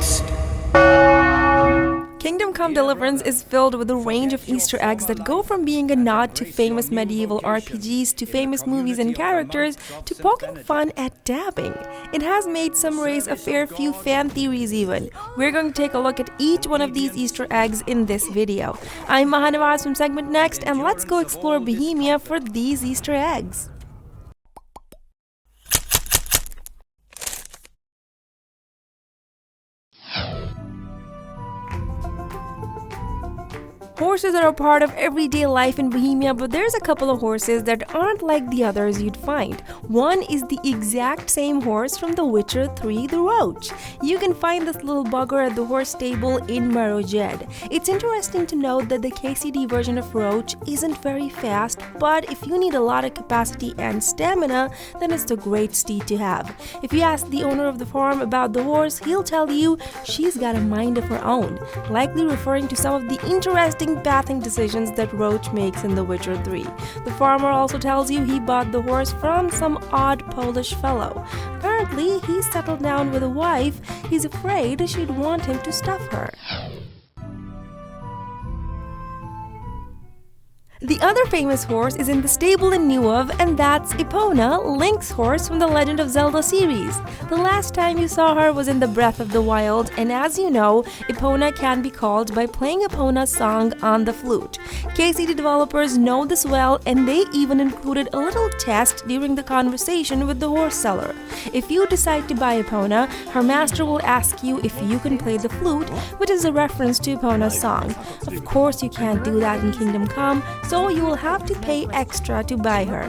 SegmentNext. Kingdom Come Deliverance is filled with a range of Easter eggs that go from being a nod to famous medieval RPGs to famous movies and characters to poking fun at dabbing. It has made some raise a fair few fan theories even. We're going to take a look at each one of these Easter eggs in this video. I'm Mahanavaz from SegmentNext, and let's go explore Bohemia for these Easter eggs. Horses are a part of everyday life in Bohemia, but there's a couple of horses that aren't like the others you'd find. One is the exact same horse from The Witcher 3, the Roach. You can find this little bugger at the horse stable in Marojed. It's interesting to note that the KCD version of Roach isn't very fast, but if you need a lot of capacity and stamina, then it's a great steed to have. If you ask the owner of the farm about the horse, he'll tell you she's got a mind of her own, likely referring to some of the interesting bathing decisions that Roach makes in The Witcher 3. The farmer also tells you he bought the horse from some odd Polish fellow. Apparently, he's settled down with a wife. He's afraid she'd want him to stuff her. The other famous horse is in the stable in Neuf, and that's Epona, Link's horse from the Legend of Zelda series. The last time you saw her was in the Breath of the Wild, and as you know, Epona can be called by playing Epona's song on the flute. KCD developers know this well, and they even included a little test during the conversation with the horse seller. If you decide to buy Epona, her master will ask you if you can play the flute, which is a reference to Epona's song. Of course, you can't do that in Kingdom Come, so you will have to pay extra to buy her.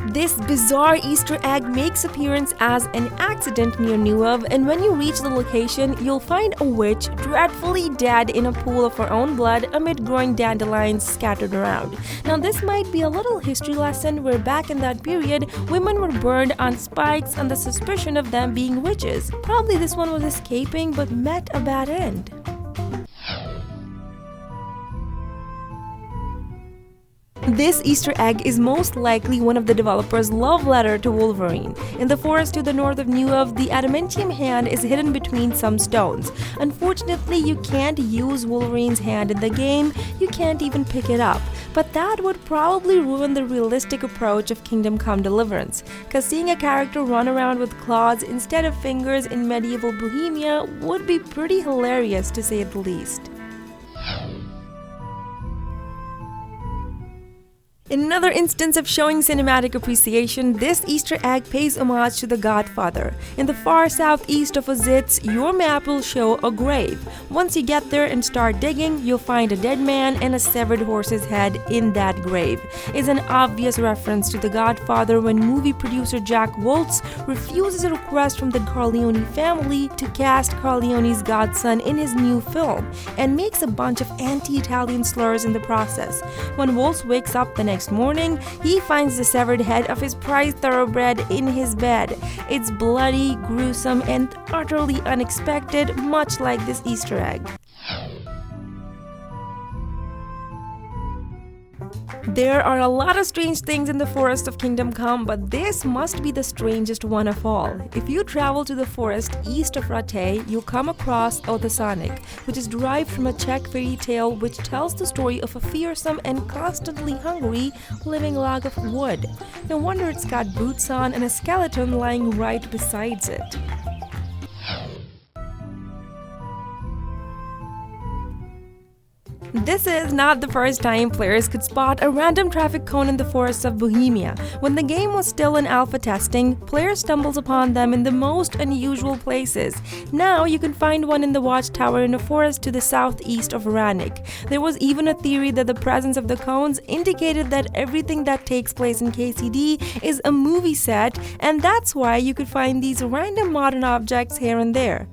This bizarre Easter egg makes appearance as an accident near Neuf, and when you reach the location, you'll find a witch dreadfully dead in a pool of her own blood amid growing dandelions scattered around. Now this might be a little history lesson where back in that period, women were burned on spikes on the suspicion of them being witches. Probably this one was escaping but met a bad end. This Easter egg is most likely one of the developers' love letter to Wolverine. In the forest to the north of Neuf, the adamantium hand is hidden between some stones. Unfortunately, you can't use Wolverine's hand in the game, you can't even pick it up. But that would probably ruin the realistic approach of Kingdom Come Deliverance, cause seeing a character run around with claws instead of fingers in medieval Bohemia would be pretty hilarious to say the least. In another instance of showing cinematic appreciation, this Easter egg pays homage to the Godfather. In the far southeast of Ozitz, your map will show a grave. Once you get there and start digging, you'll find a dead man and a severed horse's head in that grave. It's an obvious reference to the Godfather when movie producer Jack Woltz refuses a request from the Corleone family to cast Corleone's godson in his new film, and makes a bunch of anti-Italian slurs in the process. When Woltz wakes up the next morning, he finds the severed head of his prized thoroughbred in his bed. It's bloody, gruesome, and utterly unexpected, much like this Easter egg. There are a lot of strange things in the forest of Kingdom Come, but this must be the strangest one of all. If you travel to the forest east of Rate, you'll come across Otesánek, which is derived from a Czech fairy tale which tells the story of a fearsome and constantly hungry living log of wood. No wonder it's got boots on and a skeleton lying right beside it. This is not the first time players could spot a random traffic cone in the forests of Bohemia. When the game was still in alpha testing, players stumbled upon them in the most unusual places. Now you can find one in the watchtower in a forest to the southeast of Rannick. There was even a theory that the presence of the cones indicated that everything that takes place in KCD is a movie set, and that's why you could find these random modern objects here and there.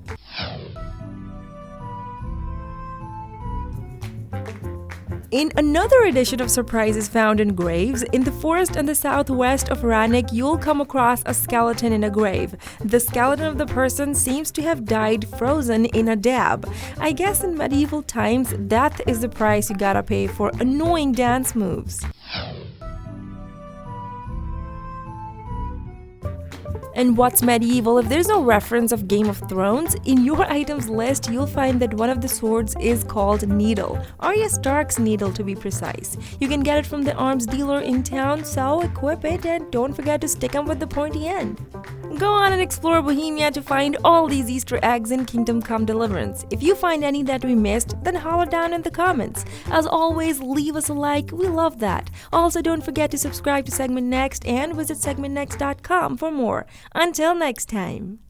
In another edition of surprises found in graves, in the forest in the southwest of Rannick, you'll come across a skeleton in a grave. The skeleton of the person seems to have died frozen in a dab. I guess in medieval times, death is the price you gotta pay for annoying dance moves. And what's medieval? If there's no reference of Game of Thrones, in your items list, you'll find that one of the swords is called Needle. Arya Stark's needle to be precise. You can get it from the arms dealer in town, so equip it and don't forget to stick 'em with the pointy end. Go on and explore Bohemia to find all these Easter eggs in Kingdom Come Deliverance. If you find any that we missed, then holler down in the comments. As always, leave us a like, we love that. Also, don't forget to subscribe to SegmentNext and visit segmentnext.com for more. Until next time.